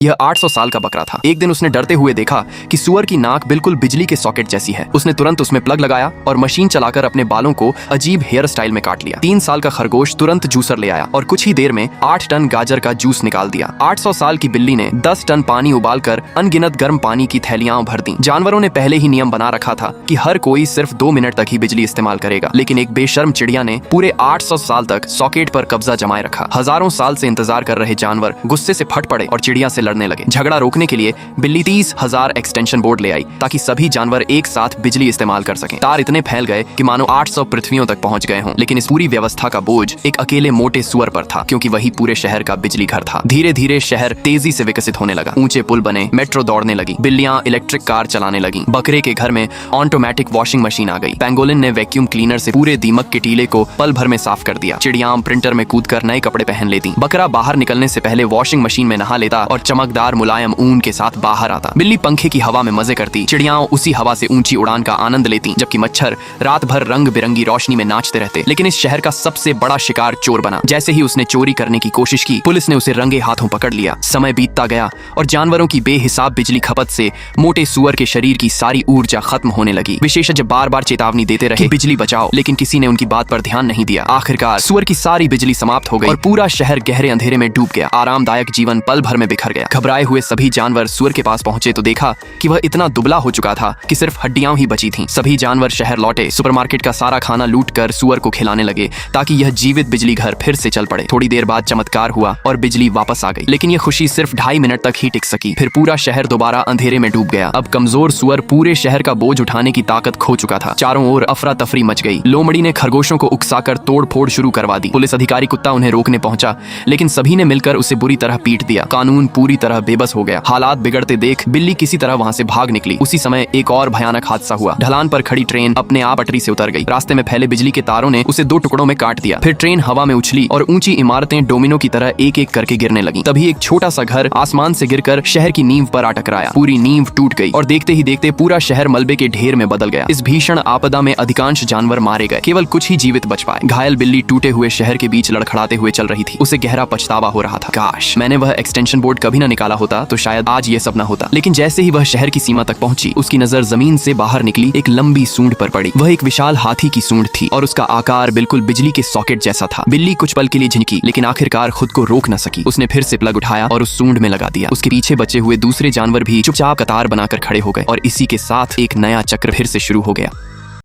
यह 800 साल का बकरा था। एक दिन उसने डरते हुए देखा कि सुअर की नाक बिल्कुल बिजली के सॉकेट जैसी है। उसने तुरंत उसमें प्लग लगाया और मशीन चलाकर अपने बालों को अजीब हेयर स्टाइल में काट लिया। 3 साल का खरगोश तुरंत जूसर ले आया और कुछ ही देर में 8 टन गाजर का जूस निकाल दिया। 800 साल की बिल्ली ने 10 टन पानी उबालकर अनगिनत गर्म पानी की थैलियां भर दी। जानवरों ने पहले ही नियम बना रखा था कि हर कोई सिर्फ 2 मिनट तक ही बिजली इस्तेमाल करेगा, लेकिन एक बेशर्म चिड़िया ने पूरे 800 साल तक सॉकेट पर कब्जा जमाए रखा। हजारों साल से इंतजार कर रहे जानवर गुस्से से फट पड़े और चिड़िया से लड़ने लगे। झगड़ा रोकने के लिए बिल्ली 30,000 एक्सटेंशन बोर्ड ले आई ताकि सभी जानवर एक साथ बिजली इस्तेमाल कर सकें। तार इतने फैल गए कि मानो 800 पृथ्वियों तक पहुंच गए हों, लेकिन इस पूरी व्यवस्था का बोझ एक अकेले मोटे सुअर पर था, क्योंकि वही पूरे शहर का बिजली घर था। धीरे धीरे शहर तेजी से विकसित होने लगा। ऊंचे पुल बने, मेट्रो दौड़ने लगी, बिल्लियां इलेक्ट्रिक कार चलाने लगी, बकरे के घर में ऑटोमेटिक वॉशिंग मशीन आ गई, पेंगोलिन ने वैक्यूम क्लीनर से पूरे दीमक के टीले को पल भर में साफ कर दिया, चिड़ियां प्रिंटर में कूदकर नए कपड़े पहन लेती, बकरा बाहर निकलने से पहले वॉशिंग मशीन में नहा लेता और चमकदार मुलायम ऊन के साथ बाहर आता। बिल्ली पंखे की हवा में मजे करती, चिड़ियां उसी हवा से ऊंची उड़ान का आनंद लेती, जबकि मच्छर रात भर रंग बिरंगी रोशनी में नाचते रहते। लेकिन इस शहर का सबसे बड़ा शिकार चोर बना। जैसे ही उसने चोरी करने की कोशिश की, पुलिस ने उसे रंगे हाथों पकड़ लिया। समय बीतता गया और जानवरों की बेहिसाब बिजली खपत से मोटे सुअर के शरीर की सारी ऊर्जा खत्म होने लगी। विशेषज्ञ बार बार चेतावनी देते रहे, बिजली बचाओ, लेकिन किसी ने उनकी बात पर ध्यान नहीं दिया। आखिरकार सुअर की सारी बिजली समाप्त हो गई और पूरा शहर गहरे अंधेरे में डूब गया। आरामदायक जीवन पल भर में बिखर गया। घबराए हुए सभी जानवर सुअर के पास पहुंचे तो देखा कि वह इतना दुबला हो चुका था कि सिर्फ हड्डियां ही बची थीं। सभी जानवर शहर लौटे, सुपरमार्केट का सारा खाना लूटकर सुअर को खिलाने लगे ताकि यह जीवित बिजली घर फिर से चल पड़े। थोड़ी देर बाद चमत्कार हुआ और बिजली वापस आ गई, लेकिन यह खुशी सिर्फ 2.5 मिनट तक ही टिक सकी। फिर पूरा शहर दोबारा अंधेरे में डूब गया। अब कमजोर सुअर पूरे शहर का बोझ उठाने की ताकत खो चुका था। चारों ओर अफरा तफरी मच गई। लोमड़ी ने खरगोशों को उकसाकर तोड़ फोड़ शुरू करवा दी। पुलिस अधिकारी कुत्ता उन्हें रोकने पहुंचा, लेकिन सभी ने मिलकर उसे बुरी तरह पीट दिया। कानून पूरी तरह बेबस हो गया। हालात बिगड़ते देख बिल्ली किसी तरह वहां से भाग निकली। उसी समय एक और भयानक हादसा हुआ। ढलान पर खड़ी ट्रेन अपने आप पटरी से उतर गई। रास्ते में फैले बिजली के तारों ने उसे 2 टुकड़ों में काट दिया। फिर ट्रेन हवा में उछली और ऊंची इमारतें डोमिनो की तरह एक एक करके गिरने लगी। तभी एक छोटा सा घर आसमान से गिरकर शहर की नींव पर आ टकराया। पूरी नींव टूट गई और देखते ही देखते पूरा शहर मलबे के ढेर में बदल गया। इस भीषण आपदा में अधिकांश जानवर मारे गए, केवल कुछ ही जीवित बच पाए। घायल बिल्ली टूटे हुए शहर के बीच लड़खड़ाते हुए चल रही थी। उसे गहरा पछतावा हो रहा था। काश मैंने वह एक्सटेंशन बोर्ड कभी न निकाला होता तो शायद आज ये सब न होता। लेकिन जैसे ही वह शहर की सीमा तक पहुंची, उसकी नजर जमीन से बाहर निकली एक लंबी सूंड पर पड़ी। वह एक विशाल हाथी की सूंड थी और उसका आकार बिल्कुल बिजली के सॉकेट जैसा था। बिल्ली कुछ पल के लिए झिनकी, लेकिन आखिरकार खुद को रोक न सकी। उसने फिर से प्लग उठाया और उस सूंड में लगा दिया। उसके पीछे बचे हुए दूसरे जानवर भी चुपचाप कतार बनाकर खड़े हो गए और इसी के साथ एक नया चक्र फिर से शुरू हो गया।